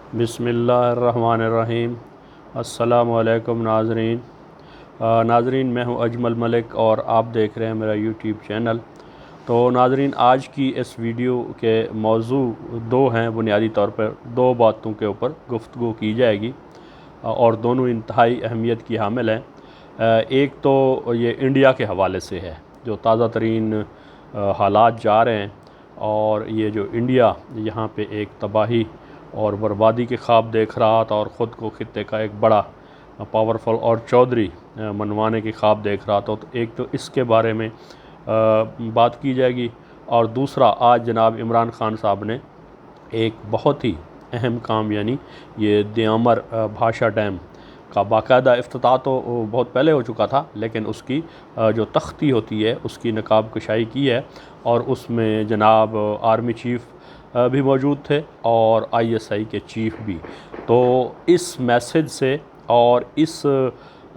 बिस्मिल्लाहिर्रहमानिर्रहीम। अस्सलामुअलैकुम नाज़रीन। नाज़रीन, मैं हूं अजमल मलिक और आप देख रहे हैं मेरा यूट्यूब चैनल। तो नाज़रीन, आज की इस वीडियो के मौजू दो हैं। बुनियादी तौर पर दो बातों के ऊपर गुफ्तगू की जाएगी और दोनों इंतहाई अहमियत की हामिल हैं। एक तो ये इंडिया के हवाले से है, जो ताज़ा तरीन हालात जा रहे हैं और ये जो इंडिया यहाँ पे एक तबाही और बर्बादी के ख्वाब देख रहा था और ख़ुद को खित्ते का एक बड़ा पावरफुल और चौधरी मनवाने के ख्वाब देख रहा था। तो एक तो इसके बारे में बात की जाएगी और दूसरा, आज जनाब इमरान खान साहब ने एक बहुत ही अहम काम, यानी ये दयामर भाषा डैम का बाकायदा इफ्तिताह तो बहुत पहले हो चुका था, लेकिन उसकी जो तख्ती होती है उसकी नकाब कशाई की है और उसमें जनाब आर्मी चीफ़ भी मौजूद थे और आईएसआई के चीफ़ भी। तो इस मैसेज से और इस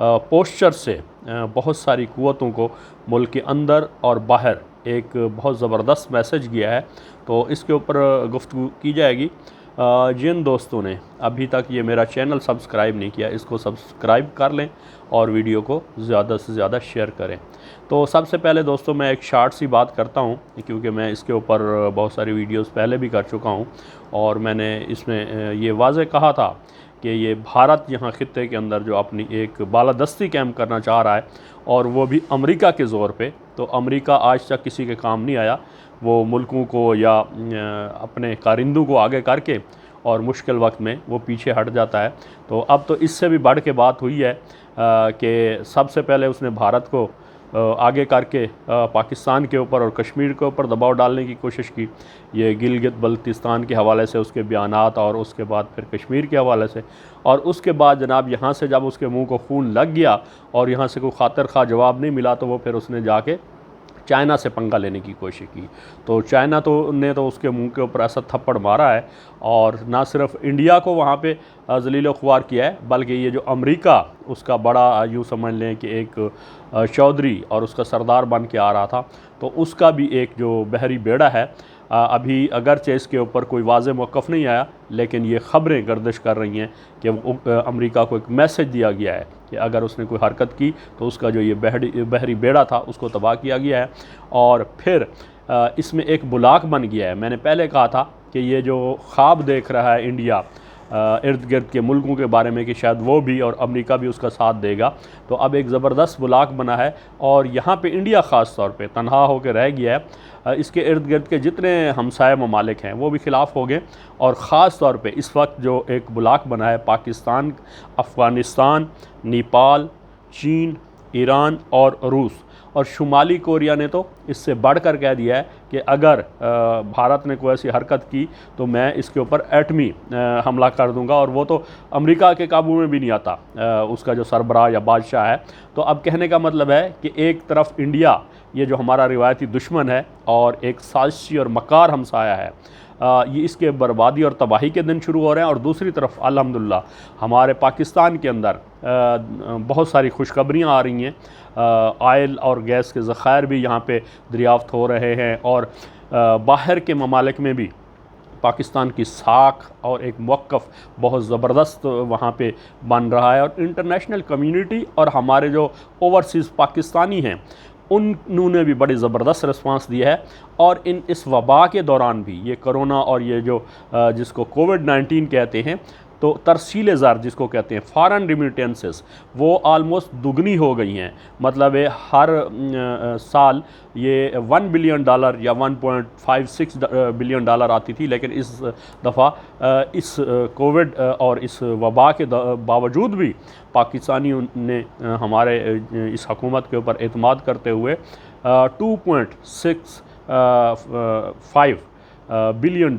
पोस्चर से बहुत सारी क़ुव्वतों को मुल्क के अंदर और बाहर एक बहुत ज़बरदस्त मैसेज गया है। तो इसके ऊपर गुफ्तगू की जाएगी। जिन दोस्तों ने अभी तक ये मेरा चैनल सब्सक्राइब नहीं किया, इसको सब्सक्राइब कर लें और वीडियो को ज़्यादा से ज़्यादा शेयर करें। तो सबसे पहले दोस्तों, मैं एक शार्ट सी बात करता हूँ, क्योंकि मैं इसके ऊपर बहुत सारी वीडियोस पहले भी कर चुका हूँ और मैंने इसमें ये वाज़े कहा था कि ये भारत यहाँ ख़ित्ते के अंदर जो अपनी एक बालादस्ती कायम करना चाह रहा है और वो भी अमेरिका के ज़ोर पे। तो अमेरिका आज तक किसी के काम नहीं आया। वो मुल्कों को या अपने कारिंदों को आगे करके और मुश्किल वक्त में वो पीछे हट जाता है। तो अब तो इससे भी बढ़ के बात हुई है कि सबसे पहले उसने भारत को आगे करके पाकिस्तान के ऊपर और कश्मीर के ऊपर दबाव डालने की कोशिश की। ये गिलगित बल्तिस्तान के हवाले से उसके बयानात और उसके बाद फिर कश्मीर के हवाले से, और उसके बाद जनाब यहाँ से जब उसके मुंह को खून लग गया और यहाँ से कोई खातिर खा जवाब नहीं मिला, तो वो फिर उसने जाके चाइना से पंगा लेने की कोशिश की। तो चाइना ने उसके मुंह के ऊपर ऐसा थप्पड़ मारा है और ना सिर्फ इंडिया को वहाँ पे ज़लील ख्वार किया है, बल्कि ये जो अमेरिका उसका बड़ा यूँ समझ लें कि एक चौधरी और उसका सरदार बन के आ रहा था, तो उसका भी एक जो बहरी बेड़ा है। अभी अगरचे इसके ऊपर कोई वाज़े मौक़िफ़ नहीं आया, लेकिन ये ख़बरें गर्दिश कर रही हैं कि अमेरिका को एक मैसेज दिया गया है कि अगर उसने कोई हरकत की तो उसका जो ये बहरी बेड़ा था उसको तबाह किया गया है। और फिर इसमें एक बुलाक बन गया है। मैंने पहले कहा था कि ये जो ख्वाब देख रहा है इंडिया इर्द गिर्द के मुल्कों के बारे में कि शायद वो भी और अमेरिका भी उसका साथ देगा, तो अब एक ज़बरदस्त बुलाक बना है और यहाँ पे इंडिया ख़ास तौर पे तनहा होकर रह गया है। इसके इर्द गिर्द के जितने हमसाया ममालिक हैं वो भी ख़िलाफ़ हो गए और ख़ास तौर पे इस वक्त जो एक बुलाक बना है पाकिस्तान, अफ़गानिस्तान, नेपाल, चीन, ईरान और रूस और शुमाली कोरिया ने तो इससे बढ़कर कह दिया है कि अगर भारत ने कोई ऐसी हरकत की तो मैं इसके ऊपर एटमी हमला कर दूंगा, और वो तो अमेरिका के काबू में भी नहीं आता, उसका जो सरबराह या बादशाह है। तो अब कहने का मतलब है कि एक तरफ इंडिया ये जो हमारा रिवायती दुश्मन है और एक साजिशी और मकार हमसाया है, ये इसके बर्बादी और तबाही के दिन शुरू हो रहे हैं, और दूसरी तरफ अल्हम्दुलिल्लाह हमारे पाकिस्तान के अंदर बहुत सारी खुशखबरियाँ आ रही हैं। आयल और गैस के ज़ख़ायर भी यहाँ पे दरियाफ़्त हो रहे हैं और बाहर के ममालिक में भी पाकिस्तान की साख और एक मौक़िफ़ बहुत ज़बरदस्त वहाँ पे बन रहा है। और इंटरनेशनल कम्युनिटी और हमारे जो ओवरसीज़ पाकिस्तानी हैं उन्होंने भी बड़ी ज़बरदस्त रिस्पांस दिया है। और इस वबा के दौरान भी ये कोरोना और ये जो जिसको कोविड-19 कहते हैं, तो तरसील ज़र जिसको कहते हैं फ़ॉरेन रिमिटेंसेस, वो आलमोस्ट दुगनी हो गई हैं। मतलब हर साल ये $1 बिलियन या $1.56 बिलियन आती थी, लेकिन इस दफ़ा इस कोविड और इस वबा के बावजूद भी पाकिस्तानियों ने हमारे इस हुकूमत के ऊपर एतमाद करते हुए $2.65 बिलियन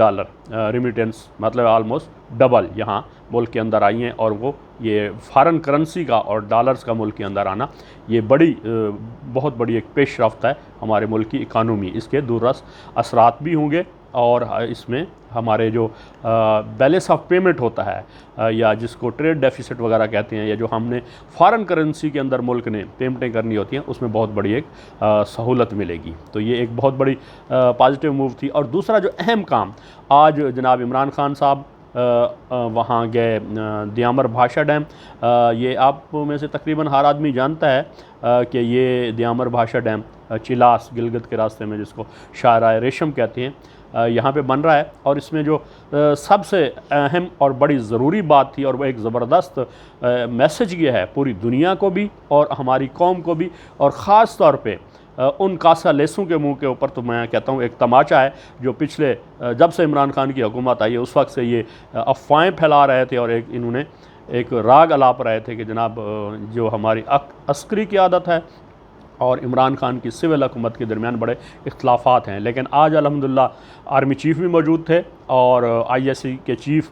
रिमिटेंस, मतलब आलमोस्ट डबल यहाँ मुल्क के अंदर आई हैं। और वो ये फ़ॉरेन करेंसी का और डॉलर्स का मुल्क के अंदर आना, ये बहुत बड़ी एक पेशरफ्त है हमारे मुल्क की इकानमी। इसके दूररस असरात भी होंगे और इसमें हमारे जो बैलेंस ऑफ पेमेंट होता है या जिसको ट्रेड डेफिसिट वगैरह कहते हैं, या जो हमने फ़ॉरेन करेंसी के अंदर मुल्क ने पेमेंटें करनी होती हैं, उसमें बहुत बड़ी एक सहूलत मिलेगी। तो ये एक बहुत बड़ी पॉजिटिव मूव थी। और दूसरा जो अहम काम आज जनाब इमरान खान साहब वहाँ गए दियामर भाषा डैम। ये आप में से तकरीबन हर आदमी जानता है कि ये दियामर भाषा डैम चिलास गिलगित के रास्ते में, जिसको शाहराह रेशम कहते हैं, यहाँ पे बन रहा है। और इसमें जो सबसे अहम और बड़ी ज़रूरी बात थी और वो एक ज़बरदस्त मैसेज ये है पूरी दुनिया को भी और हमारी कौम को भी, और ख़ास तौर पे उन कासा लेसों के मुंह के ऊपर, तो मैं कहता हूँ एक तमाचा है जो पिछले जब से इमरान खान की हुकूमत आई है उस वक्त से ये अफवाहें फैला रहे थे और इन्होंने एक राग अलाप रहे थे कि जनाब जो हमारी अस्करी की आदत है और इमरान खान की सिविल हुकूमत के दरमियान बड़े इख्तलाफात हैं। लेकिन आज अल्हम्दुलिल्लाह आर्मी चीफ़ भी मौजूद थे और ISI के चीफ़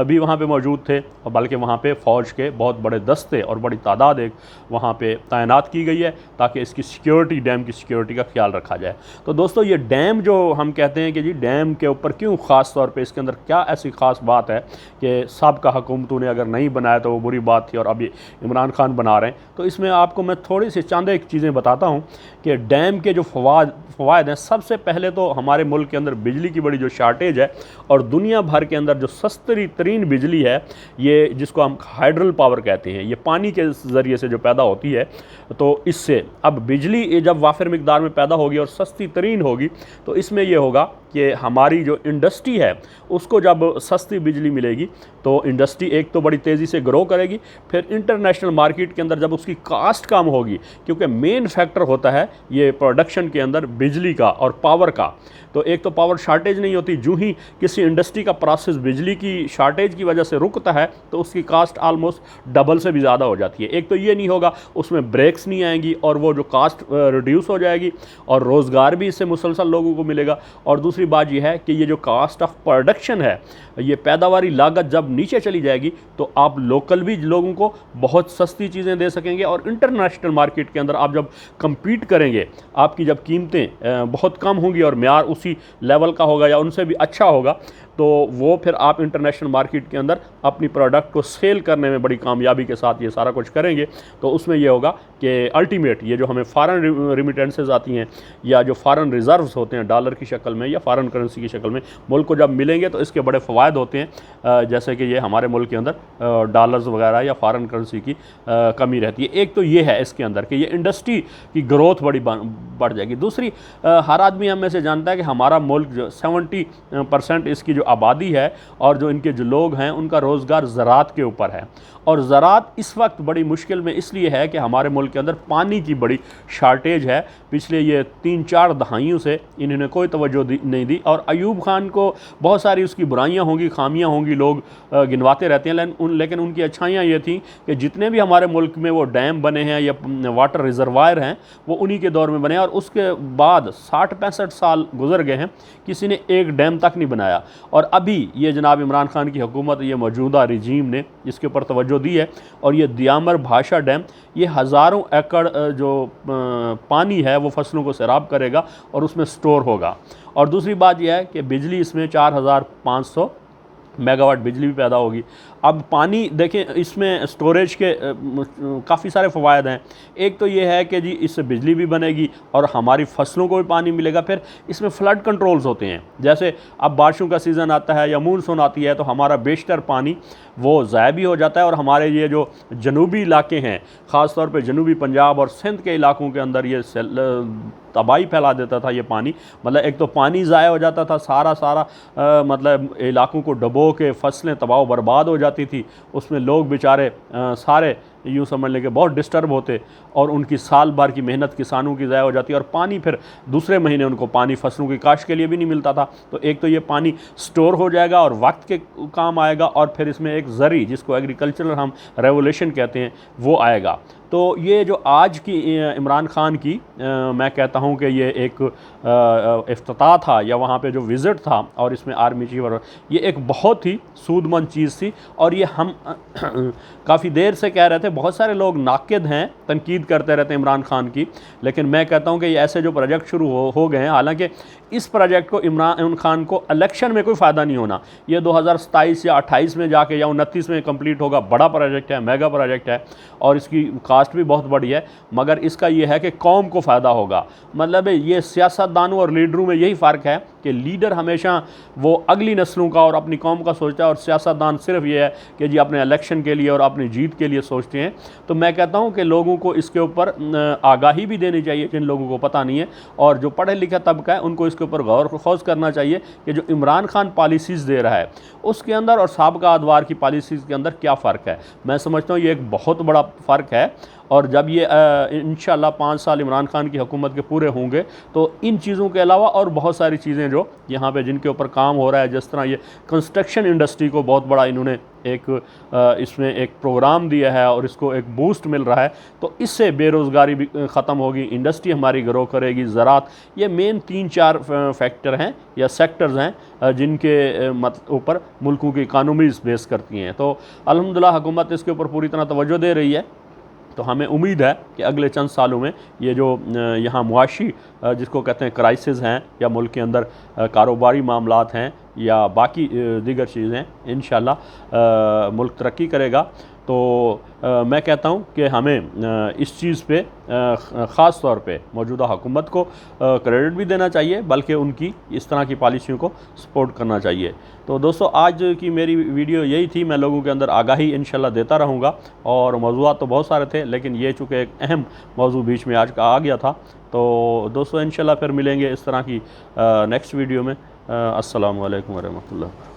भी वहाँ पे मौजूद थे, और बल्कि वहाँ पे फ़ौज के बहुत बड़े दस्ते और बड़ी तादाद एक वहाँ पे तैनात की गई है ताकि इसकी सिक्योरिटी, डैम की सिक्योरिटी का ख्याल रखा जाए। तो दोस्तों, ये डैम जो हम कहते हैं कि जी डैम के ऊपर क्यों ख़ास तौर पर, इसके अंदर क्या ऐसी ख़ास बात है कि साबिक़ा हुकूमतों ने अगर नहीं बनाया तो वो बुरी बात थी और अभी इमरान खान बना रहे हैं। तो इसमें आपको मैं थोड़ी सी चंद एक चीज़ें बताता हूँ कि डैम के जो फ़वाद हैं। सबसे पहले तो हमारे मुल्क के अंदर बिजली की बड़ी जो शार्टेज है और दुनिया भर के अंदर जो सस्ती तरीन बिजली है, ये जिसको हम हाइड्रल पावर कहते हैं, ये पानी के ज़रिए से जो पैदा होती है, तो इससे अब बिजली जब वाफिर मिकदार में पैदा होगी और सस्ती तरीन होगी तो इसमें यह होगा कि हमारी जो इंडस्ट्री है उसको जब सस्ती बिजली मिलेगी तो इंडस्ट्री एक तो बड़ी तेज़ी से ग्रो करेगी, फिर इंटरनेशनल मार्केट के अंदर जब उसकी कास्ट कम होगी, क्योंकि मेन फैक्टर होता है ये प्रोडक्शन के अंदर बिजली का और पावर का। तो एक तो पावर शार्टेज नहीं होती, जो ही किसी इंडस्ट्री का प्रोसेस बिजली की शार्टेज की वजह से रुकता है तो उसकी कास्ट आलमोस्ट डबल से भी ज़्यादा हो जाती है। एक तो ये नहीं होगा, उसमें ब्रेक्स नहीं आएंगी और वो जो कास्ट रिड्यूस हो जाएगी और रोज़गार भी इससे मुसलसल लोगों को मिलेगा। और दूसरी बात यह है कि ये जो कास्ट ऑफ प्रोडक्शन है, ये पैदावारी लागत जब नीचे चली जाएगी तो आप लोकल भी लोगों को बहुत सस्ती चीज़ें दे सकेंगे और इंटरनेशनल मार्केट के अंदर आप जब compete करेंगे, आपकी जब कीमतें बहुत कम होंगी और म्यार उसी लेवल का होगा या उनसे भी अच्छा होगा, तो वो फिर आप इंटरनेशनल मार्केट के अंदर अपनी प्रोडक्ट को सेल करने में बड़ी कामयाबी के साथ ये सारा कुछ करेंगे। तो उसमें ये होगा कि अल्टीमेट ये जो हमें फ़ॉरेन रिमिटेंसेस आती हैं या जो फ़ॉरेन रिज़र्व्स होते हैं डॉलर की शक्ल में या फ़ॉरेन करेंसी की शक्ल में, मुल्क को जब मिलेंगे तो इसके बड़े फ़वाद होते हैं, जैसे कि ये हमारे मुल्क के अंदर डॉलर्स वगैरह या फ़ॉरेन करेंसी की कमी रहती है। एक तो ये है इसके अंदर कि ये इंडस्ट्री की ग्रोथ बड़ी बढ़ जाएगी। दूसरी, हर आदमी हम में से जानता है कि हमारा मुल्क जो 70% इसकी जो आबादी है और जो इनके जो लोग हैं उनका रोज़गार ज़राअत के ऊपर है, और ज़राअत इस वक्त बड़ी मुश्किल में इसलिए है कि हमारे मुल्क के अंदर पानी की बड़ी शार्टेज है। पिछले ये 3-4 दहाइयों से इन्होंने कोई तवज्जो नहीं दी, और अयूब खान को बहुत सारी उसकी बुराइयां होंगी, खामियां होंगी, लोग गिनवाते रहते हैं, लेकिन उनकी अच्छाइयाँ ये थी कि जितने भी हमारे मुल्क में वो डैम बने हैं या वाटर रिजर्वायर हैं वो उन्हीं के दौर में बने, और उसके बाद 60-65 साल गुजर गए हैं, किसी ने एक डैम तक नहीं बनाया। और अभी ये जनाब इमरान खान की हुकूमत, ये मौजूदा रिजीम ने इसके ऊपर तवज्जो दी है, और ये दियामर भाषा डैम ये हज़ारों एकड़ जो पानी है वो फसलों को सैराब करेगा और उसमें स्टोर होगा। और दूसरी बात यह है कि बिजली इसमें 4500 मेगावाट बिजली भी पैदा होगी। अब पानी देखें, इसमें स्टोरेज के काफ़ी सारे फ़वायद हैं। एक तो ये है कि जी इससे बिजली भी बनेगी और हमारी फसलों को भी पानी मिलेगा। फिर इसमें फ़्लड कंट्रोल्स होते हैं, जैसे अब बारिशों का सीज़न आता है या मानसून आती है तो हमारा बेशतर पानी वो ज़ाया भी हो जाता है, और हमारे ये जो जनूबी इलाके हैं, ख़ास तौर पे जनूबी पंजाब और सिंध के इलाकों के अंदर ये तबाही फैला देता था ये पानी। मतलब एक तो पानी ज़ाया हो जाता था, सारा मतलब इलाकों को डबो के फसलें तबाह बर्बाद हो जाती थी, उसमें लोग बेचारे सारे यूँ समझ लें कि बहुत डिस्टर्ब होते, और उनकी साल भर की मेहनत किसानों की ज़ाया हो जाती, और पानी फिर दूसरे महीने उनको पानी फसलों की काश्त के लिए भी नहीं मिलता था। तो एक तो ये पानी स्टोर हो जाएगा और वक्त के काम आएगा, और फिर इसमें एक ज़री, जिसको एग्रीकल्चरल हम रेवोल्यूशन कहते हैं, वो आएगा। तो ये जो आज की इमरान खान की मैं कहता हूँ कि ये एक इफ्तिताह था या वहाँ पे जो विज़िट था और इसमें आर्मी चीफ, और ये एक बहुत ही सूदमंद चीज़ थी। और ये हम काफ़ी देर से कह रहे थे, बहुत सारे लोग नाक़िद हैं, तनकीद करते रहते हैं इमरान खान की, लेकिन मैं कहता हूँ कि ये ऐसे जो प्रोजेक्ट शुरू हो गए हैं, हालांकि इस प्रोजेक्ट को इमरान खान को इलेक्शन में कोई फ़ायदा नहीं होना। ये 2027 या 28 में जाके या 29 में कंप्लीट होगा। बड़ा प्रोजेक्ट है, मेगा प्रोजेक्ट है और इसकी कास्ट भी बहुत बड़ी है, मगर इसका ये है कि कौम को फ़ायदा होगा। मतलब ये सियासतदानों और लीडरों में यही फ़र्क है कि लीडर हमेशा वो अगली नस्लों का और अपनी कौम का सोचता है और सियासतदान सिर्फ ये है कि जी अपने इलेक्शन के लिए और अपनी जीत के लिए सोचते हैं। तो मैं कहता हूँ कि लोगों को इसके ऊपर आगाही भी देनी चाहिए जिन लोगों को पता नहीं है, और जो पढ़े लिखे तबका है उनको इसके ऊपर गौर खोज करना चाहिए कि जो इमरान खान पॉलिसीज़ दे रहा है उसके अंदर और साबिक़ा अदवार की पॉलिसीज़ के अंदर क्या फ़र्क है। मैं समझता हूँ ये एक बहुत बड़ा फ़र्क है, और जब ये इंशाल्लाह 5 साल इमरान खान की हुकूमत के पूरे होंगे तो इन चीज़ों के अलावा और बहुत सारी चीज़ें जो यहाँ पे जिनके ऊपर काम हो रहा है, जिस तरह ये कंस्ट्रक्शन इंडस्ट्री को बहुत बड़ा इन्होंने एक इसमें एक प्रोग्राम दिया है और इसको एक बूस्ट मिल रहा है, तो इससे बेरोज़गारी भी ख़त्म होगी, इंडस्ट्री हमारी ग्रो करेगी, ज़राअत। ये मेन 3-4 फैक्टर हैं या सेक्टर्स हैं जिनके ऊपर मुल्कों की इकानमीज़ बेस करती हैं। तो अल्हम्दुलिल्लाह हुकूमत इसके ऊपर पूरी तरह तवज्जो दे रही है। तो हमें उम्मीद है कि अगले चंद सालों में ये जो यहाँ मुआशी जिसको कहते हैं क्राइसिस हैं या मुल्क के अंदर कारोबारी मामलात हैं या बाकी दीगर चीज़ें, इंशाल्लाह मुल्क तरक्की करेगा। तो मैं कहता हूँ कि हमें इस चीज़ पे ख़ास तौर पे मौजूदा हुकूमत को क्रेडिट भी देना चाहिए, बल्कि उनकी इस तरह की पॉलिसियों को सपोर्ट करना चाहिए। तो दोस्तों आज की मेरी वीडियो यही थी। मैं लोगों के अंदर आगाही इंशाल्लाह देता रहूँगा, और मौज़ूआत तो बहुत सारे थे लेकिन ये चूँकि एक अहम मौजू बीच में आज का आ गया था। तो दोस्तों इंशाल्लाह फिर मिलेंगे इस तरह की नेक्स्ट वीडियो में। अस्सलामु अलैकुम वरहमतुल्लाह।